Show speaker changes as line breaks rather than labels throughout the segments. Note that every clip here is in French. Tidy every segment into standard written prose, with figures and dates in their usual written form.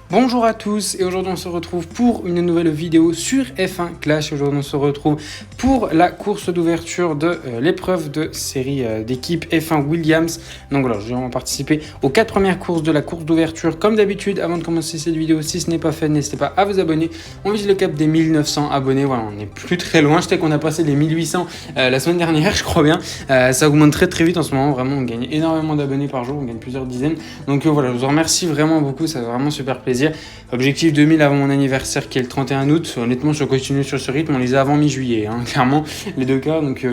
Bonjour à tous et aujourd'hui on se retrouve pour une nouvelle vidéo sur F1 Clash. Aujourd'hui on se retrouve pour la course d'ouverture de l'épreuve de série d'équipe F1 Williams. Donc voilà, je vais participer aux 4 premières courses de la course d'ouverture. Comme d'habitude, avant de commencer cette vidéo, si ce n'est pas fait, n'hésitez pas à vous abonner. On vise le cap des 1900 abonnés, voilà, on n'est plus très loin. Je sais qu'on a passé les 1800 la semaine dernière, je crois bien. Ça augmente très vite en ce moment, vraiment on gagne énormément d'abonnés par jour, on gagne plusieurs dizaines. Donc voilà, je vous remercie vraiment beaucoup, ça fait vraiment super plaisir. Objectif 2000 avant mon anniversaire qui est le 31 août. Honnêtement, je continue sur ce rythme. On les a avant mi-juillet, hein, clairement, les deux cas. Donc,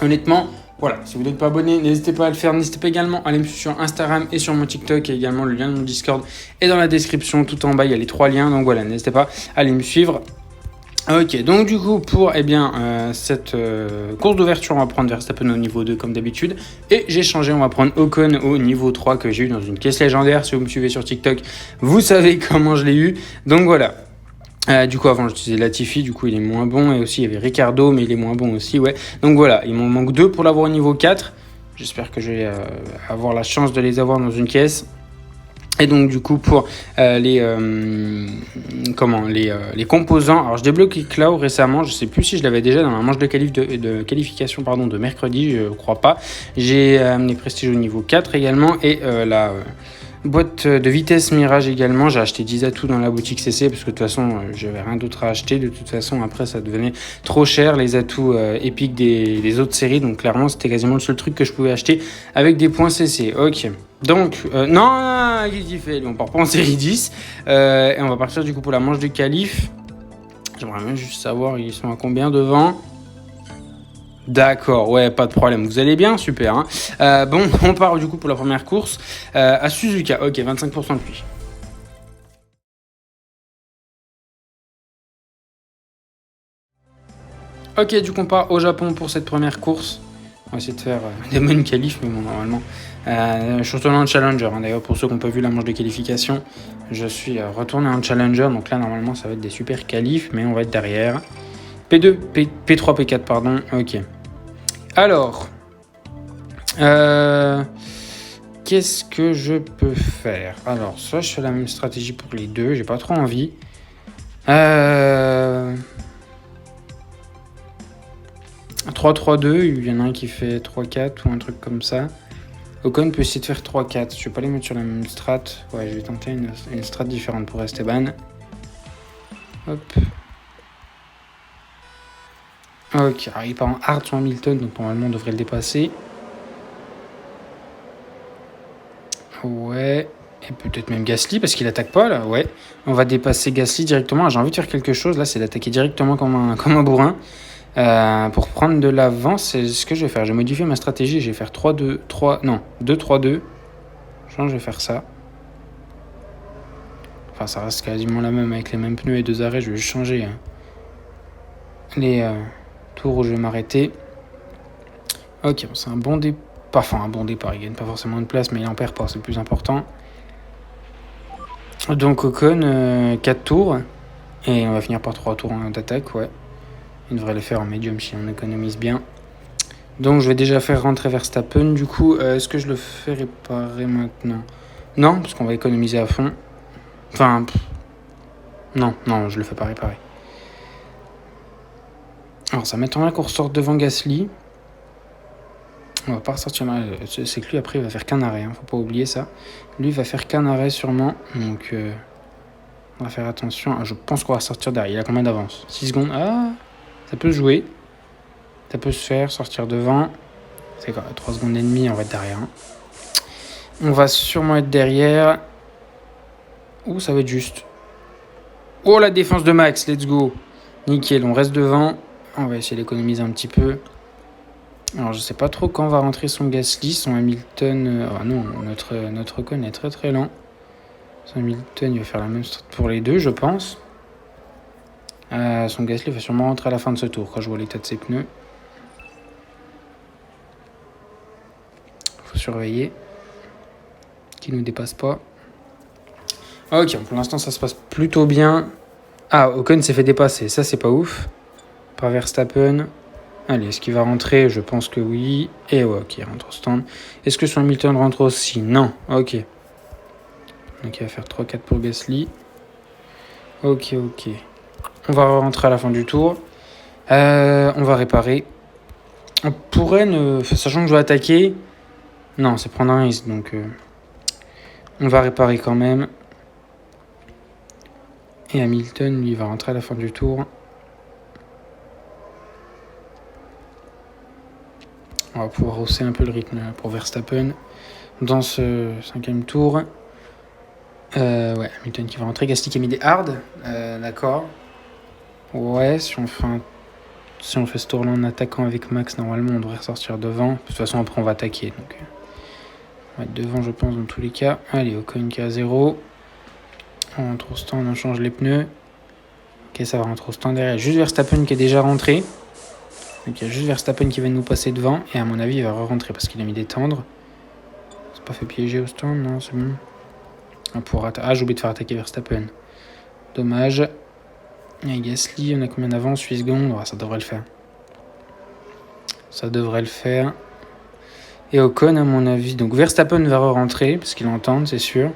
honnêtement, voilà. Si vous n'êtes pas abonné, n'hésitez pas à le faire. N'hésitez pas également à aller me suivre sur Instagram et sur mon TikTok. Et également, le lien de mon Discord est dans la description. Tout en bas, il y a les 3 liens. Donc voilà, n'hésitez pas à aller me suivre. Ok, donc du coup pour cette course d'ouverture, on va prendre Verstappen au niveau 2 comme d'habitude. Et j'ai changé, on va prendre Ocon au niveau 3 que j'ai eu dans une caisse légendaire. Si vous me suivez sur TikTok, vous savez comment je l'ai eu. Donc voilà. Du coup avant j'utilisais Latifi, du coup il est moins bon. Et aussi il y avait Ricardo, mais il est moins bon aussi, ouais. Donc voilà, il m'en manque 2 pour l'avoir au niveau 4. J'espère que je vais avoir la chance de les avoir dans une caisse. Et donc du coup pour les composants, alors je débloque Cloud récemment, je sais plus si je l'avais déjà dans la manche de qualification de mercredi, je crois pas. J'ai les prestiges au niveau 4 également et la boîte de vitesse Mirage également. J'ai acheté 10 atouts dans la boutique CC parce que de toute façon j'avais rien d'autre à acheter. De toute façon après ça devenait trop cher les atouts épiques des autres séries, donc clairement c'était quasiment le seul truc que je pouvais acheter avec des points CC. Ok. Donc, non, qu'est-ce qu'il fait? On part pas en série 10. Et on va partir du coup pour la manche de qualif. J'aimerais bien juste savoir, ils sont à combien devant? D'accord, ouais, pas de problème. Vous allez bien? Super. Hein. Bon, on part du coup pour la première course à Suzuka. Ok, 25% de pluie. Ok, du coup, on part au Japon pour cette première course. On va essayer de faire des bonnes qualifs, mais bon, normalement. Je suis retourné en Challenger. Hein. D'ailleurs, pour ceux qui n'ont pas vu la manche de qualification, je suis retourné en Challenger. Donc là, normalement, ça va être des super qualifs, mais on va être derrière. P2, P3, P4, pardon. Ok. Alors, qu'est-ce que je peux faire? Alors, soit je fais la même stratégie pour les deux. J'ai pas trop envie. 3-3-2, il y en a un qui fait 3-4 ou un truc comme ça. Ocon peut essayer de faire 3-4. Je vais pas les mettre sur la même strat. Ouais, je vais tenter une strat différente pour Esteban. Hop. Ok, alors il part en hard sur Hamilton, donc normalement on devrait le dépasser. Ouais. Et peut-être même Gasly, parce qu'il attaque pas là. Ouais. On va dépasser Gasly directement. J'ai envie de faire quelque chose. Là, c'est d'attaquer directement comme un bourrin. Pour prendre de l'avance, c'est ce que je vais faire. Je vais modifier ma stratégie. Je vais faire 2-3-2. Je pense que je vais faire ça. Enfin, ça reste quasiment la même avec les mêmes pneus et 2 arrêts. Je vais juste changer les tours où je vais m'arrêter. Ok, bon, c'est un bon départ. Enfin, un bon départ. Il gagne pas forcément de place, mais il en perd pas. C'est le plus important. Donc, Ocon, 4 tours. Et on va finir par 3 tours d'attaque, ouais. Il devrait le faire en médium si on économise bien. Donc je vais déjà faire rentrer Verstappen. Du coup, est-ce que je le fais réparer maintenant? Non, parce qu'on va économiser à fond. Enfin, non, je le fais pas réparer. Alors ça m'étonnerait qu'on ressorte devant Gasly. On va pas ressortir. C'est que lui après il va faire qu'un arrêt, hein, faut pas oublier ça. Lui il va faire qu'un arrêt sûrement. Donc on va faire attention. Je pense qu'on va sortir derrière. Il a combien d'avance? 6 secondes. Ah, ça peut se jouer. Ça peut se faire, sortir devant. C'est quoi, 3 secondes et demie, on va être derrière. On va sûrement être derrière. Ouh, ça va être juste. Oh, la défense de Max, let's go. Nickel, on reste devant. On va essayer d'économiser un petit peu. Alors, je sais pas trop quand va rentrer son Gasly, son Hamilton. Oh non, notre Ocon est très très lent. Son Hamilton, il va faire la même chose pour les deux, je pense. Son Gasly va sûrement rentrer à la fin de ce tour, quand je vois l'état de ses pneus. Faut surveiller qu'il ne nous dépasse pas. Ok, pour l'instant ça se passe plutôt bien. Ah, Ocon s'est fait dépasser, ça c'est pas ouf. Par Verstappen. Allez, est-ce qu'il va rentrer? Je pense que oui. Et ouais, ok, il rentre au stand. Est-ce que son Hamilton rentre aussi? Non, ok. Donc il va faire 3-4 pour Gasly. Ok. On va rentrer à la fin du tour. On va réparer. On pourrait, sachant que je vais attaquer... Non, c'est prendre un risque, donc... On va réparer quand même. Et Hamilton, lui, va rentrer à la fin du tour. On va pouvoir hausser un peu le rythme pour Verstappen dans ce 5e tour. Ouais, Hamilton qui va rentrer. Gasly qui a mis des hard. D'accord. Ouais, si on fait ce tour-là en attaquant avec Max, normalement, on devrait ressortir devant. De toute façon, après, on va attaquer. Donc, on va être devant, je pense, dans tous les cas. Allez, Ocon qui est à 0. On rentre au stand, on change les pneus. Ok, ça va rentrer au stand derrière. Juste Verstappen qui est déjà rentré. Donc, il y a juste Verstappen qui va nous passer devant. Et à mon avis, il va re-rentrer parce qu'il a mis des tendres. C'est pas fait piéger au stand, non, c'est bon. J'ai oublié de faire attaquer Verstappen. Dommage. Et Gasly, on a combien d'avance? 8 secondes. Ouais, ça devrait le faire. Ça devrait le faire. Et Ocon, à mon avis. Donc Verstappen va re-rentrer, parce qu'il entend, c'est sûr.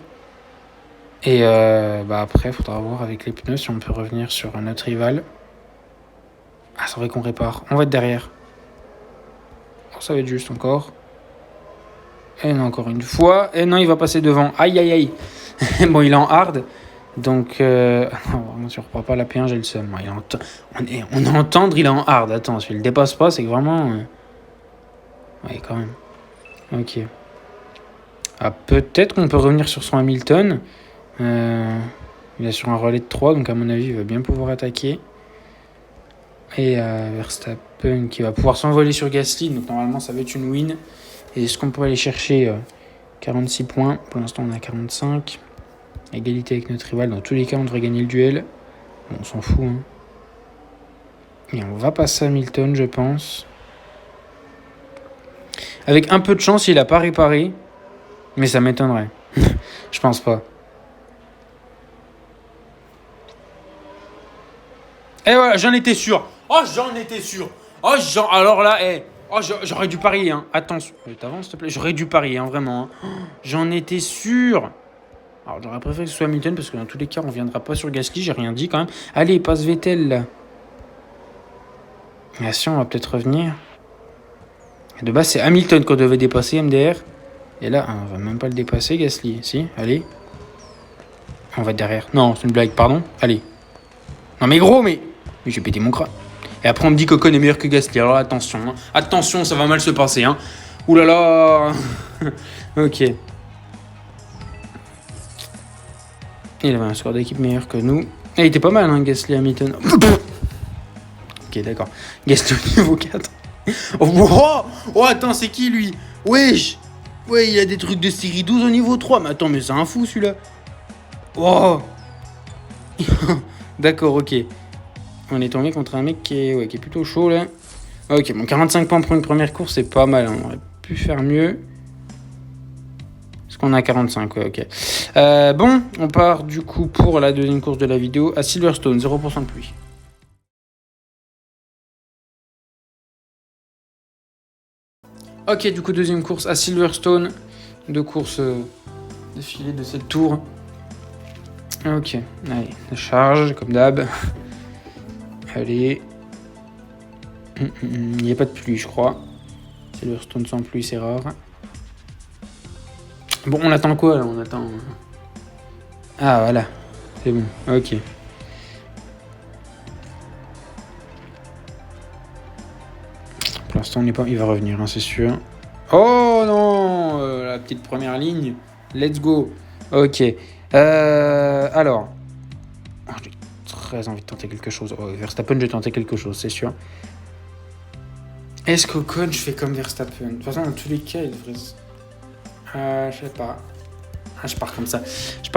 Et après, il faudra voir avec les pneus si on peut revenir sur un autre rival. Ah, c'est vrai qu'on répare. On va être derrière. Oh, ça va être juste encore. Et non, encore une fois. Et non, il va passer devant. Aïe. Bon, il est en hard. Donc, non, si on reprend pas la P1, j'ai le seum. On est entendre, il est en hard. Attends, si il le dépasse pas, c'est que vraiment... Ouais, quand même. Ok. Ah, peut-être qu'on peut revenir sur son Hamilton. Il est sur un relais de 3, donc à mon avis, il va bien pouvoir attaquer. Et Verstappen qui va pouvoir s'envoler sur Gasly. Donc normalement, ça va être une win. Et est-ce qu'on pourrait aller chercher 46 points? Pour l'instant, on a 45. Égalité avec notre rival. Dans tous les cas, on devrait gagner le duel. Bon, on s'en fout. Hein. Et on va passer à Hamilton, je pense. Avec un peu de chance, il n'a pas réparé. Mais ça m'étonnerait. Je pense pas. Et voilà, j'en étais sûr. Alors là, j'aurais dû parier. Hein. Attention. T'avances, s'il te plaît. J'aurais dû parier, hein, vraiment. Hein. J'en étais sûr. Alors, j'aurais préféré que ce soit Hamilton parce que dans tous les cas, on ne reviendra pas sur Gasly. J'ai rien dit quand même. Allez, passe Vettel là. Mais si, on va peut-être revenir. De base, c'est Hamilton qu'on devait dépasser, MDR. Et là, on va même pas le dépasser, Gasly. Si, allez. On va être derrière. Non, c'est une blague, pardon. Allez. Non, mais gros, mais j'ai pété mon crâne. Et après, on me dit qu'Ocon est meilleur que Gasly. Alors attention. Hein. Attention, ça va mal se passer. Hein. Ouh là là. Ok. Il avait un score d'équipe meilleur que nous. Il était pas mal, hein, Gasly Hamilton. Ok, d'accord. Gasly au niveau 4. Oh, attends, c'est qui lui? Wesh. Ouais, il a des trucs de série 12 au niveau 3. Mais attends, mais c'est un fou celui-là. Oh. D'accord, ok. On est tombé contre un mec qui est plutôt chaud là. Ok, bon, 45 points pour une première course, c'est pas mal. Hein. On aurait pu faire mieux. Est-ce qu'on a 45? Ouais, ok. Bon, on part du coup pour la deuxième course de la vidéo à Silverstone, 0% de pluie. Ok, du coup, deuxième course à Silverstone. Deux courses défilées de cette tour. Ok, allez, la charge, comme d'hab. Allez. Il n'y a pas de pluie, je crois. Silverstone sans pluie, c'est rare. Bon, on attend quoi, là? On attend... Ah, voilà. C'est bon, ok. Pour l'instant, on n'est pas... Il va revenir, hein, c'est sûr. Oh non, la petite première ligne. Let's go. Ok. Alors. Oh, j'ai très envie de tenter quelque chose. Oh, Verstappen, j'ai tenté quelque chose, c'est sûr. Est-ce qu'Ocon, je fais comme Verstappen? De toute façon, dans tous les cas, il devrait... je sais pas. Ah, je pars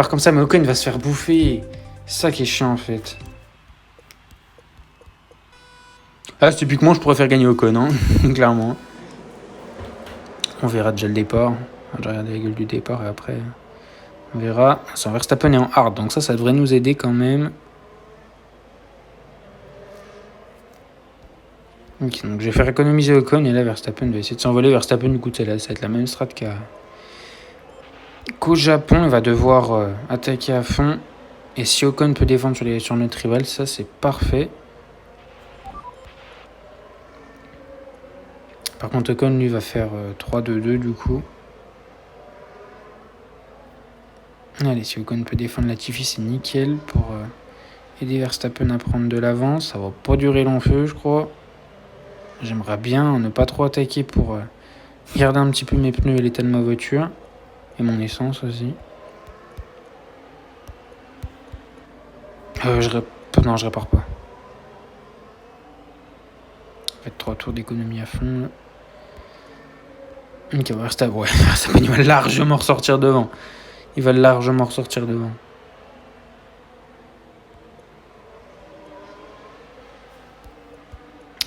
comme ça, mais Ocon va se faire bouffer. C'est ça qui est chiant, en fait. Ah, typiquement, je pourrais faire gagner Ocon, hein. Clairement. On verra déjà le départ. Je vais regarder la gueule du départ et après... On verra. Son Verstappen est en hard, donc ça devrait nous aider quand même. Ok, donc je vais faire économiser Ocon et là Verstappen va essayer de s'envoler. Verstappen, du coup, ça va être la même strat qu'au Japon. Il va devoir attaquer à fond. Et si Ocon peut défendre sur notre rival, ça c'est parfait. Par contre, Ocon lui va faire 3-2-2 du coup. Allez, si Ocon peut défendre Latifi, c'est nickel pour aider Verstappen à prendre de l'avance. Ça va pas durer long feu, je crois. J'aimerais bien ne pas trop attaquer pour garder un petit peu mes pneus et l'état de ma voiture. Et mon essence aussi. Non, je répare pas. Ça va être 3 tours d'économie à fond. Ok, Verstappen, ouais, il va largement ressortir devant.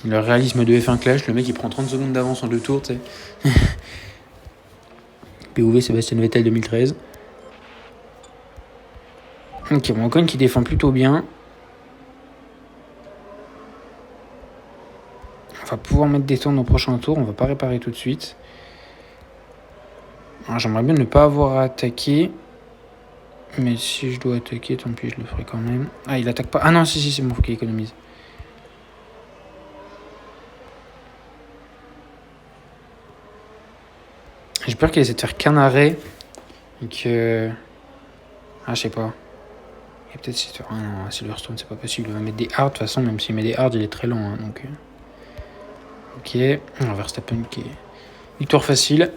Le réalisme de F1 Clash, le mec il prend 30 secondes d'avance en 2 tours, tu sais. POV Sébastien Vettel 2013. Ok, bon, Ocon qui défend plutôt bien. On va pouvoir mettre des tours au prochain tour, on va pas réparer tout de suite. Alors, j'aimerais bien ne pas avoir à attaquer. Mais si je dois attaquer, tant pis, je le ferai quand même. Ah, il attaque pas. Ah non, si, c'est bon, faut qu'il économise. J'ai peur qu'il essaie de faire qu'un arrêt. Et que... Ah, je sais pas. Et peut-être si... Ah non, Silverstone, c'est pas possible. Il va mettre des hards, de toute façon, même s'il met des hards, il est très lent. Hein, donc... Ok. Alors, Verstappen qui est... Victoire facile.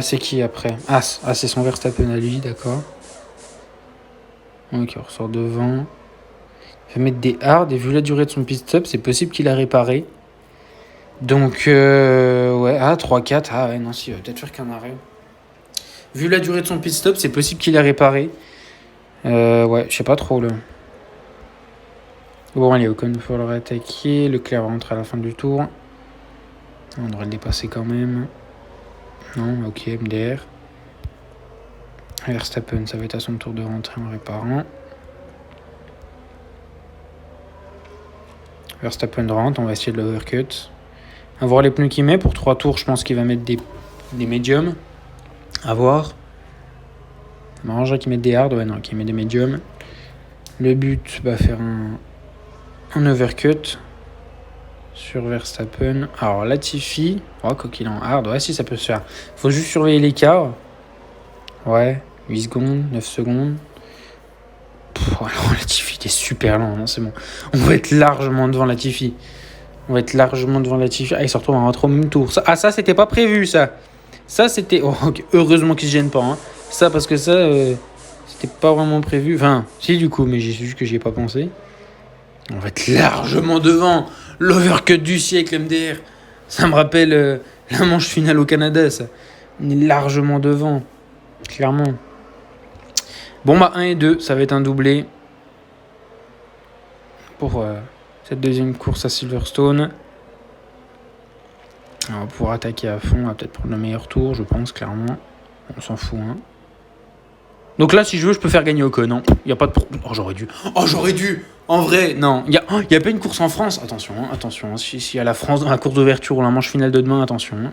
C'est qui après? Ah, c'est son Verstappen à lui, d'accord. Ok, on ressort devant. Il va mettre des hards, et vu la durée de son pit stop, c'est possible qu'il a réparé. Donc, ouais, 3-4. Ah ouais, non, si, il va peut-être faire qu'un arrêt. Vu la durée de son pit stop, c'est possible qu'il a réparé. Ouais, je sais pas trop, là. Bon, allez, Ocon, il faut le réattaquer. Leclerc va rentrer à la fin du tour. On devrait le dépasser quand même. Non, ok, MDR. Verstappen, ça va être à son tour de rentrer en réparant. Verstappen rentre, on va essayer de l'overcut. On va voir les pneus qu'il met. Pour 3 tours, je pense qu'il va mettre des médiums. À voir. Ça m'arrangerait qu'il mette des hards. Ouais, non, qu'il met des médiums. Le but va faire un overcut sur Verstappen. Alors, Latifi. Oh, quoi qu'il en hard. Ouais, si, ça peut se faire. Faut juste surveiller l'écart. Ouais, 8 secondes, 9 secondes. Alors, Latifi, il est super lent. Non, c'est bon. On va être largement devant Latifi. Ah, il se retrouve en rentrant au même tour. Ça, c'était pas prévu, ça. Ça, c'était... Oh, okay. Heureusement qu'il se gêne pas. Hein. Ça, parce que ça, c'était pas vraiment prévu. Enfin, si, du coup, mais j'ai juste que j'y ai pas pensé. On va être largement devant. L'overcut du siècle, MDR. Ça me rappelle la manche finale au Canada, ça. On est largement devant. Clairement. Bon, bah, 1 et 2, ça va être un doublé. Pour cette deuxième course à Silverstone. On va pouvoir attaquer à fond, on va peut-être prendre le meilleur tour, je pense, clairement. On s'en fout, hein. Donc là, si je veux, je peux faire gagner Ocon, non. Il n'y a pas de problème. Oh, j'aurais dû. En vrai, non. Il y a pas une course en France. Attention, hein, attention. Si y a la France dans la course d'ouverture ou la manche finale de demain, attention. Hein.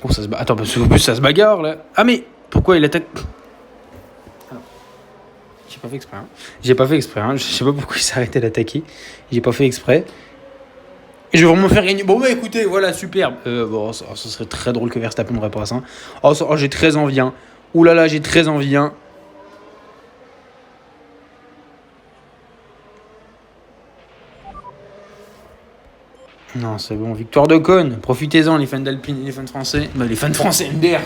Oh, ça se Attends, parce qu'en plus, ça se bagarre, là. Ah, mais pourquoi il attaque... J'ai pas fait exprès, hein. Je sais pas pourquoi il s'est arrêté d'attaquer. J'ai pas fait exprès. Et je vais vraiment faire gagner. Bon, bah écoutez, voilà, superbe. Bon, ça serait très drôle que Verstappen ne repasse. Hein. Oh, j'ai très envie. Hein. Ouh là là, j'ai très envie. Hein. Non, c'est bon. Victoire d'Ocon. Profitez-en, les fans d'Alpine, les fans français. Bah, les fans français, MDR.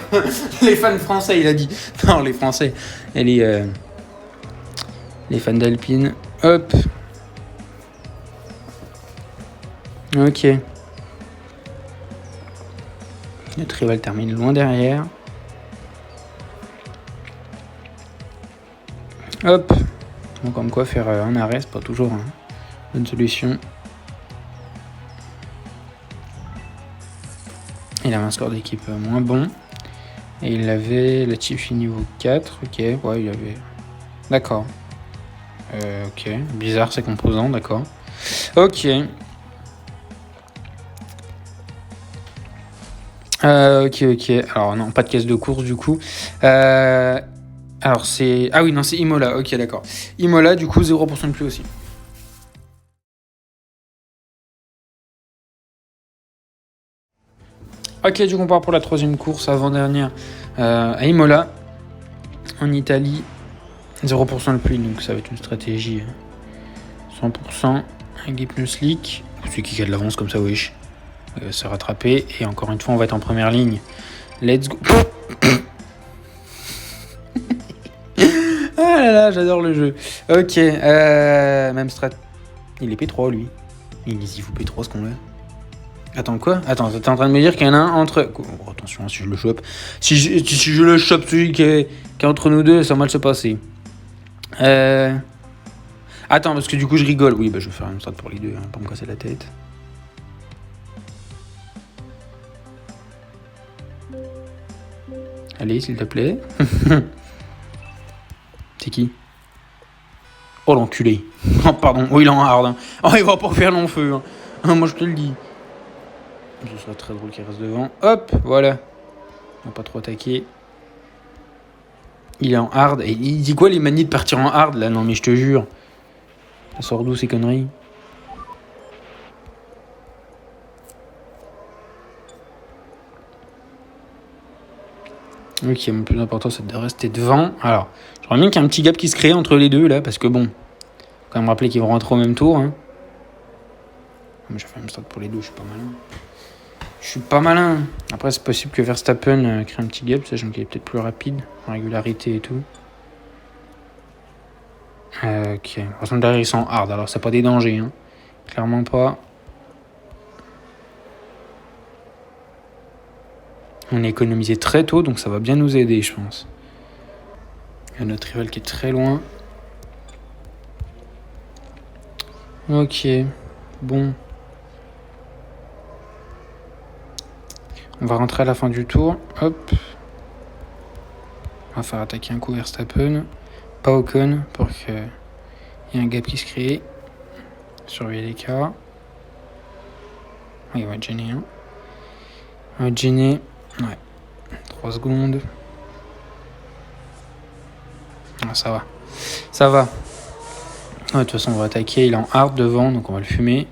Les fans français, il a dit. Non, les français. Et les fans d'Alpine. Hop. Ok. Notre rival termine loin derrière. Hop. Bon, comme quoi, faire un arrêt, c'est pas toujours une bonne solution. Il avait un score d'équipe moins bon. Et il avait Latifi niveau 4. Ok, ouais, il avait... D'accord. Ok, bizarre ces composants, d'accord. Ok. Ok. Alors non, pas de caisse de course du coup. Alors c'est... Ah oui, non, c'est Imola. Ok, d'accord. Imola, du coup, 0% de plus aussi. Ok, du coup, on part pour la troisième course, avant-dernière, à Imola, en Italie. 0% de pluie, donc ça va être une stratégie 100%. Un guide plus slick. Celui qui a de l'avance comme ça, wesh. Se rattraper. Et encore une fois, on va être en première ligne. Let's go. Ah là là, j'adore le jeu. Ok, même strat. Il est P3 lui. Il y fout P3 ce qu'on a. Attends quoi? Attends, t'es en train de me dire qu'il y en a un entre... Oh, attention, si je le chope. Si je le chope, celui qui est entre nous deux, ça va mal se passer. Attends, parce que du coup je rigole. Oui, bah je vais faire une strat pour les deux, hein, pas me casser la tête. Allez, s'il te plaît. C'est qui? Oh l'enculé. Oh pardon, oh il est en hard. Hein. Oh il va pas faire long feu. Hein. Moi je te le dis. Ce serait très drôle qu'il reste devant. Hop, voilà. On va pas trop attaquer. Il est en hard. Et il dit quoi les manies de partir en hard là? Non mais je te jure. Ça sort d'où ces conneries? Ok, le plus important c'est de rester devant. Alors, j'aimerais bien qu'il y ait un petit gap qui se crée entre les deux là, parce que bon, faut quand même rappeler qu'ils vont rentrer au même tour. Hein. Mais j'ai fait une strat pour les deux, je suis pas malin. Je suis pas malin. Après, c'est possible que Verstappen crée un petit gap, sachant qu'il est peut-être plus rapide, en régularité et tout. Ok. De toute façon, derrière, ils sont hard, alors c'est pas des dangers. Hein. Clairement pas. On a économisé très tôt, donc ça va bien nous aider, je pense. Il y a notre rival qui est très loin. Ok. Bon. On va rentrer à la fin du tour. Hop. On va faire attaquer un coup Verstappen. Pas Ocon pour qu'il y ait un gap qui se crée. Surveiller les cas. Oui, on va être gêné. Hein. On va être gêné. Ouais. 3 secondes. Ah, ça va. Ça va. Ouais, de toute façon, on va attaquer. Il est en hard devant, donc on va le fumer.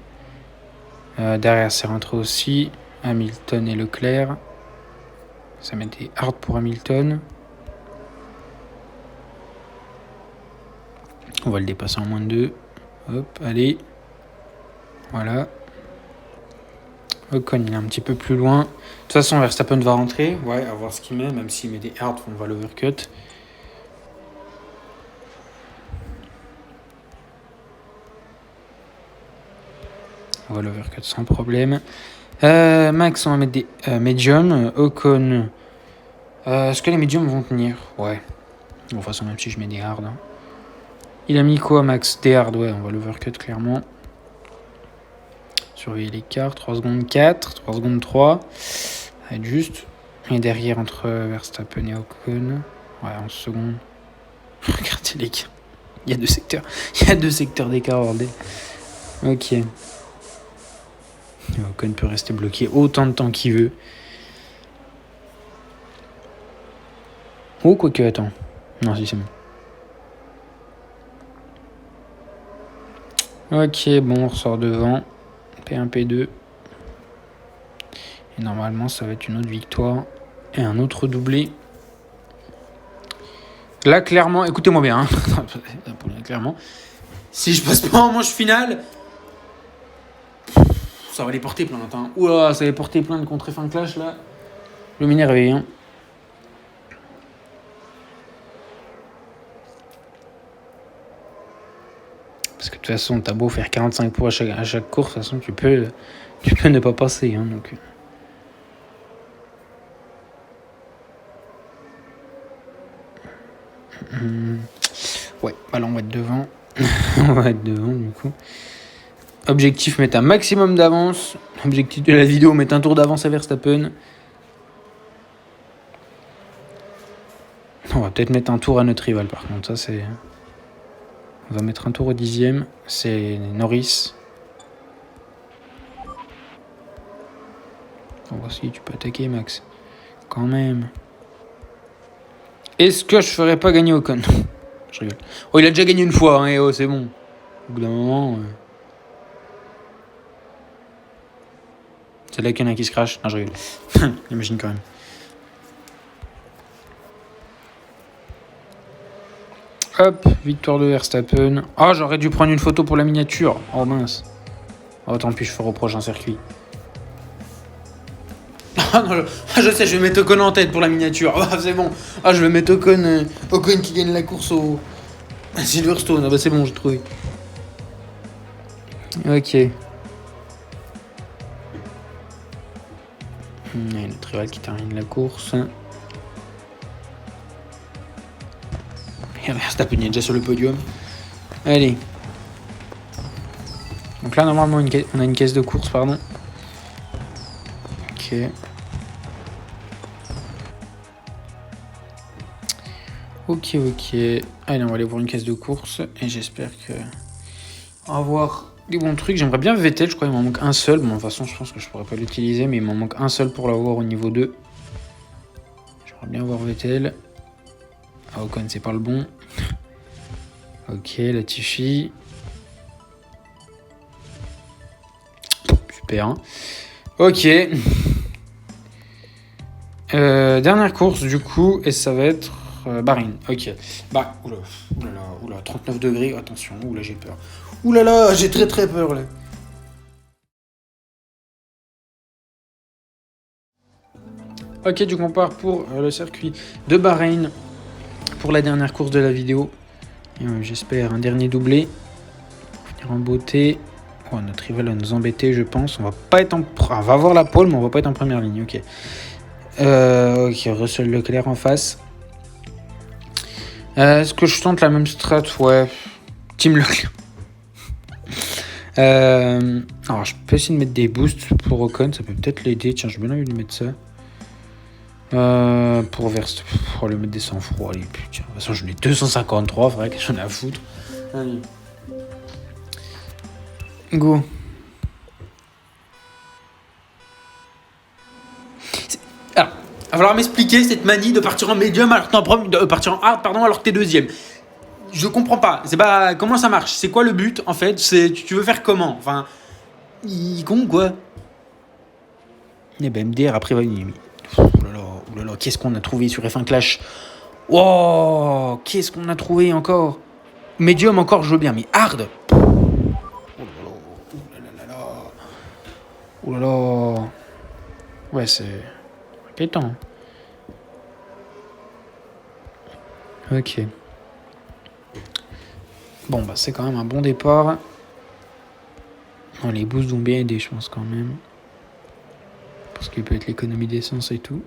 Derrière, c'est rentré aussi. Hamilton et Leclerc. Ça met des hard pour Hamilton. On va le dépasser en moins de 2. Hop, allez. Voilà. Ocon, il est un petit peu plus loin. De toute façon, Verstappen va rentrer. Ouais, à voir ce qu'il met. Même s'il met des hard, on va l'overcut. On va l'overcut sans problème. Max, on va mettre des medium. Ocon. Est-ce que les mediums vont tenir? Ouais. De toute façon, même si je mets des hard. Hein. Il a mis quoi, Max? Des hard, ouais, on va l'overcut clairement. Surveiller l'écart. 3 secondes 4. 3 secondes 3. Ça va être juste. Et derrière, entre Verstappen et Ocon. Ouais, 11 secondes. Regardez l'écart. Il y a 2 secteurs. Il y a 2 secteurs d'écart, bordel. Ok. Ocon peut rester bloqué autant de temps qu'il veut. Oh, quoique, attends. Non, si, c'est bon. Ok, bon, on ressort devant. P1, P2. Et normalement, ça va être une autre victoire. Et un autre doublé. Là, clairement, écoutez-moi bien. Hein. Clairement. Si je passe pas en manche finale, ça va les porter plainte. Hein. Oula, ça va les porter plainte contre F1 Clash, là. Le m'énerver, hein. Parce que de toute façon, t'as beau faire 45 points à chaque course, de toute façon, tu peux ne pas passer. Hein, donc. Ouais, alors on va être devant. On va être devant, du coup. Objectif, mettre un maximum d'avance. Objectif de la vidéo, mettre un tour d'avance à Verstappen. On va peut-être mettre un tour à notre rival, par contre. Ça, c'est... On va mettre un tour au 10e. C'est Norris. On va voir si tu peux attaquer, Max. Quand même. Est-ce que je ferais pas gagner Ocon? Je rigole. Oh, il a déjà gagné une fois, hein, oh, c'est bon. Au bout d'un moment... C'est là qu'il y en a qui se crash. Non, je rigole. Imagine quand même. Hop, victoire de Verstappen. Ah, j'aurais dû prendre une photo pour la miniature. Oh mince. Oh, tant pis, je ferai au prochain circuit. Ah non, je sais, je vais mettre Ocon en tête pour la miniature. Ah, c'est bon. Ah, je vais mettre Ocon qui gagne la course au Silverstone. Ah bah c'est bon, j'ai trouvé. Ok. Il y a notre rival qui termine la course. Et Verstappen est déjà sur le podium. Allez. Donc là, normalement, on a une caisse de course, pardon. Ok. Ok. Allez, on va aller voir une caisse de course. Et j'espère que... On va voir des bons trucs. J'aimerais bien Vettel, je crois qu'il m'en manque un seul. Bon, de toute façon, je pense que je pourrais pas l'utiliser, mais il m'en manque un seul pour l'avoir au niveau 2. J'aimerais bien voir Vettel. Ah, Ocon, c'est pas le bon. Ok, Latifi. Super. Hein. Ok. Dernière course, du coup, et ça va être Bahreïn. Ok. Bah, oula, 39 degrés, attention, oula, j'ai peur. Oulala, j'ai très peur, là. Ok, du coup, on part pour le circuit de Bahreïn pour la dernière course de la vidéo. J'espère un dernier doublé. Finir en beauté. Oh, notre rival va nous embêter, je pense. On va pas être on va avoir la pole, mais on va pas être en première ligne. Ok. Ok, Russell Leclerc en face. Est-ce que je tente la même strat? Ouais. Team Leclerc. Alors, je peux essayer de mettre des boosts pour Ocon. Ça peut peut-être l'aider. Tiens, j'ai bien envie de mettre ça. Pour Verstappen, pour le mettre des sang-froid. Allez, putain. De toute façon, j'en ai 253, frère, qu'est-ce que j'en ai à foutre. Allez. Go. Alors, il va falloir m'expliquer cette manie de partir en médium alors que de partir en hard, pardon, alors que t'es deuxième. Je comprends pas. C'est pas comment ça marche. C'est quoi le but en fait? C'est tu veux faire comment? Enfin, il con quoi. Et ben MDR après va. Oulala, qu'est-ce qu'on a trouvé sur F1 Clash? Wow, qu'est-ce qu'on a trouvé encore? Medium encore, je veux bien, mais hard. Oulala. Ouais, c'est inquiétant. Ok. Bon, bah c'est quand même un bon départ. Oh, les boosts vont bien aider, je pense quand même. Parce qu'il peut être l'économie d'essence et tout.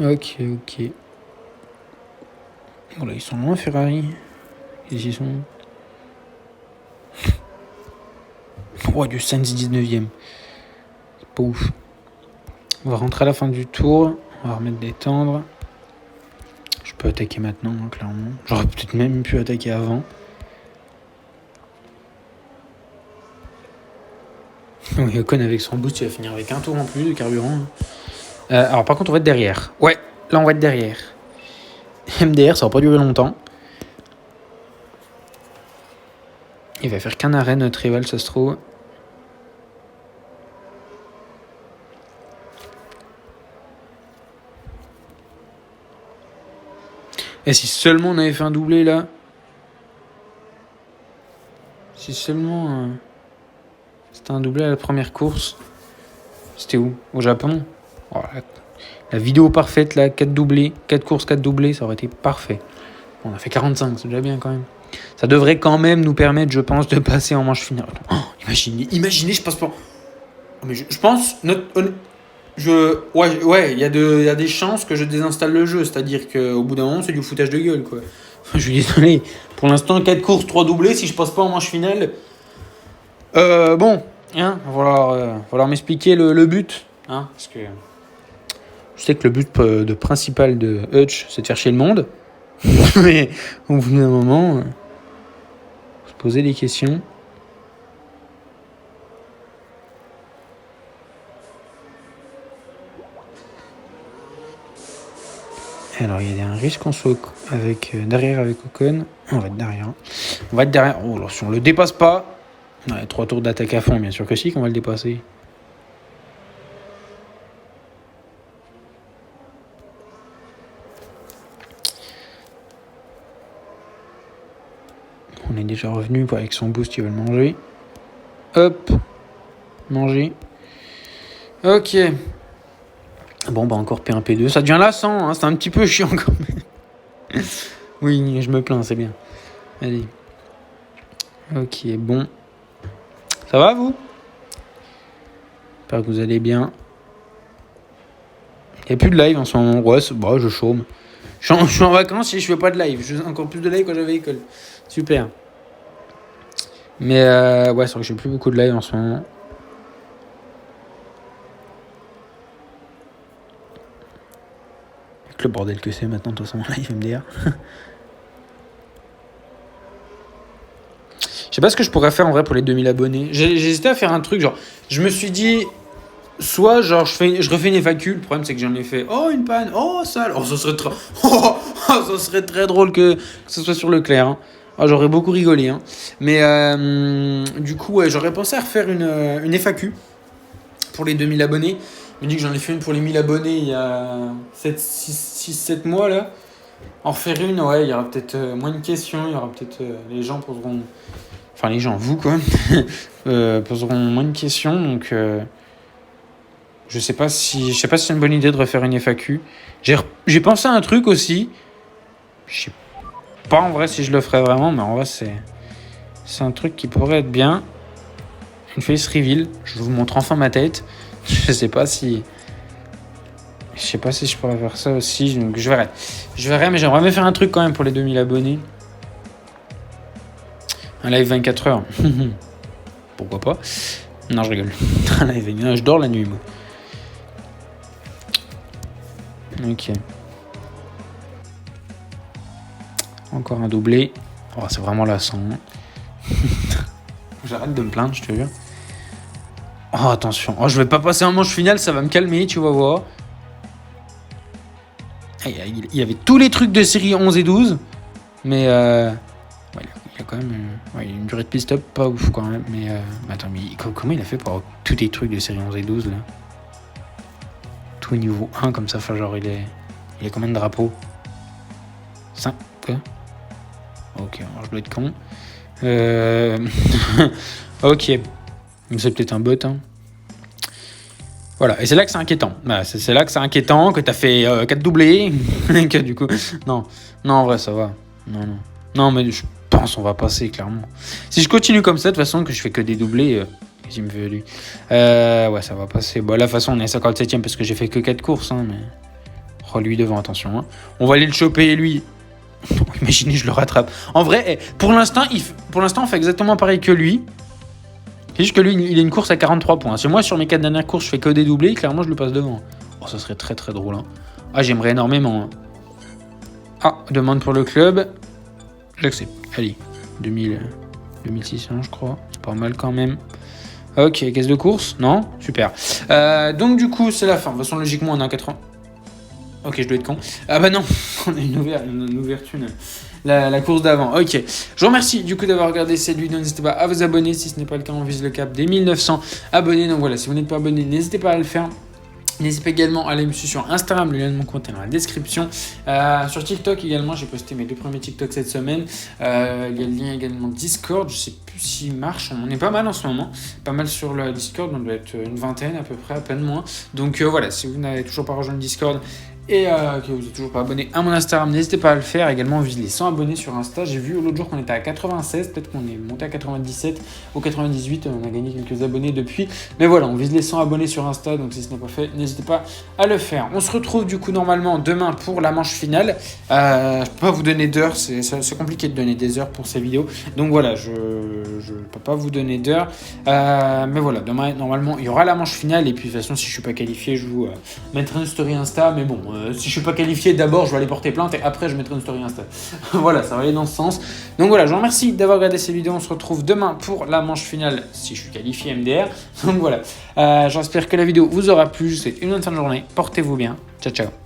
Ok. Bon là, ils sont loin, Ferrari. Ils y sont. Oh, du Sainz 19ème. C'est pas ouf. On va rentrer à la fin du tour. On va remettre des tendres. Je peux attaquer maintenant, hein, clairement. J'aurais peut-être même pu attaquer avant. Oui, Ocon avec son boost, il va finir avec un tour en plus de carburant. Alors par contre, on va être derrière. Ouais, là on va être derrière. MDR, ça va pas durer longtemps. Il va faire qu'un arrêt, notre rival, ça se trouve. Et si seulement on avait fait un doublé là? Si seulement c'était un doublé à la première course. C'était où? Au Japon? Oh, la vidéo parfaite là, 4 doublés, 4 courses, 4 doublés, ça aurait été parfait. Bon, on a fait 45, c'est déjà bien quand même. Ça devrait quand même nous permettre, je pense, de passer en manche finale. Oh, imaginez, je passe pas. Mais je pense, ouais, il y a des chances que je désinstalle le jeu. C'est-à-dire qu'au bout d'un moment, c'est du foutage de gueule, quoi. Je suis désolé. Pour l'instant, 4 courses, 3 doublés. Si je passe pas en manche finale, bon, Hein, falloir m'expliquer le but. Hein, parce que je sais que le but principal de Hutch, c'est de faire chier le monde. Mais au bout d'un moment, se poser des questions. Alors, il y a un risque qu'on soit derrière avec Ocon. On va être derrière. Oh, alors, si on le dépasse pas, 3 tours d'attaque à fond, bien sûr que si, qu'on va le dépasser. On est déjà revenu avec son boost, il veut le manger. Hop, manger. Ok. Bon, bah encore P1, P2. Ça devient lassant, hein, c'est un petit peu chiant quand même. Oui, je me plains, c'est bien. Allez. Ok, bon. Ça va, vous? J'espère que vous allez bien. Il n'y a plus de live en ce moment. Ouais, je chôme. Je suis en vacances et je fais pas de live. Je fais encore plus de live quand j'avais école. Super. Mais ouais, c'est vrai que j'ai plus beaucoup de live en ce moment. Avec le bordel que c'est maintenant, de toute façon, live MDR. Je sais pas ce que je pourrais faire en vrai pour les 2000 abonnés. J'ai hésité à faire un truc, genre, je me suis dit, soit genre je refais une FAQ, le problème c'est que j'en ai fait, oh une panne, oh sale, oh ça serait très drôle que ce soit sur Leclerc. Hein. Oh, j'aurais beaucoup rigolé. Hein. Mais du coup, ouais, j'aurais pensé à refaire une FAQ pour les 2000 abonnés. Je me dis que j'en ai fait une pour les 1000 abonnés il y a 6-7 mois là. En refaire une, ouais, il y aura peut-être moins de questions, il y aura peut-être les gens poseront... Enfin, les gens, vous, quoi, poseront moins de questions. Donc, je sais pas si c'est une bonne idée de refaire une FAQ. J'ai pensé à un truc aussi. Je sais pas en vrai si je le ferais vraiment, mais en vrai, c'est un truc qui pourrait être bien. Une face reveal. Je vous montre enfin ma tête. Je sais pas si je pourrais faire ça aussi. Donc, je verrai, mais j'aimerais bien faire un truc quand même pour les 2000 abonnés. Un live 24 heures. Pourquoi pas? Non, je rigole. Un live 24 heures. Je dors la nuit, moi. Ok. Encore un doublé. Oh, c'est vraiment lassant. J'arrête de me plaindre, je te jure. Oh, attention. Oh, je vais pas passer un manche final, ça va me calmer, tu vas voir. Il y avait tous les trucs de série 11 et 12. Mais ouais, il y a quand même une durée de pit-stop pas ouf quand même. Mais attends, mais comment il a fait pour avoir tous les trucs de série 11 et 12 là? Tout niveau 1 comme ça, enfin genre il est combien de drapeaux? 5 quoi? Ok, alors je dois être con. Ok. C'est peut-être un bot, hein. Voilà, et c'est là que c'est inquiétant. Voilà, c'est là que c'est inquiétant, que t'as fait 4 doublés. Que du coup... Non, en vrai, ça va. Non, mais je pense on va passer, clairement. Si je continue comme ça, de toute façon, que je fais que des doublés... il me veut lui. Ouais, ça va passer. Bon, là, de toute façon, on est 57ème parce que j'ai fait que 4 courses, hein, mais... Oh, lui devant, attention. Hein. On va aller le choper, lui. Imaginez, je le rattrape. En vrai, pour l'instant, on fait exactement pareil que lui. C'est juste que lui, il a une course à 43 points. Si moi, sur mes 4 dernières courses, je fais que des doublés, clairement, je le passe devant. Oh, ça serait très très drôle. Hein. Ah, j'aimerais énormément. Hein. Ah, demande pour le club. J'accepte. Allez, 2600, je crois. C'est pas mal quand même. Ok, caisse de course. Non? Super. Donc, du coup, c'est la fin. De toute façon, logiquement, on a 80. Ok, je dois être con. Ah bah non, on a une ouverture. La course d'avant. Ok. Je vous remercie du coup d'avoir regardé cette vidéo. N'hésitez pas à vous abonner. Si ce n'est pas le cas, on vise le cap des 1900 abonnés. Donc voilà, si vous n'êtes pas abonné, n'hésitez pas à le faire. N'hésitez pas également à aller me suivre sur Instagram, le lien de mon compte est dans la description. Sur TikTok également, j'ai posté mes 2 premiers TikTok cette semaine. Il y a le lien également Discord, je sais plus s'il marche. On est pas mal en ce moment, pas mal sur le Discord, on doit être une vingtaine à peu près, à peine moins. Donc voilà, si vous n'avez toujours pas rejoint le Discord, et que vous n'êtes toujours pas abonné à mon Instagram, n'hésitez pas à le faire. Également, on vise les 100 abonnés sur Insta. J'ai vu l'autre jour qu'on était à 96, peut-être qu'on est monté à 97 ou 98. On a gagné quelques abonnés depuis. Mais voilà, on vise les 100 abonnés sur Insta. Donc si ce n'est pas fait, n'hésitez pas à le faire. On se retrouve du coup normalement demain pour la manche finale. Je ne peux pas vous donner d'heures. C'est compliqué de donner des heures pour ces vidéos. Donc voilà, je ne peux pas vous donner d'heures. Mais voilà, demain, normalement, il y aura la manche finale. Et puis de toute façon, si je ne suis pas qualifié, je vous mettrai une story Insta. Mais bon, si je suis pas qualifié, d'abord je vais aller porter plainte et après je mettrai une story Insta. Voilà, ça va aller dans ce sens. Donc voilà, je vous remercie d'avoir regardé cette vidéo. On se retrouve demain pour la manche finale si je suis qualifié MDR. Donc voilà, j'espère que la vidéo vous aura plu. Je vous souhaite une bonne fin de journée. Portez-vous bien. Ciao, ciao.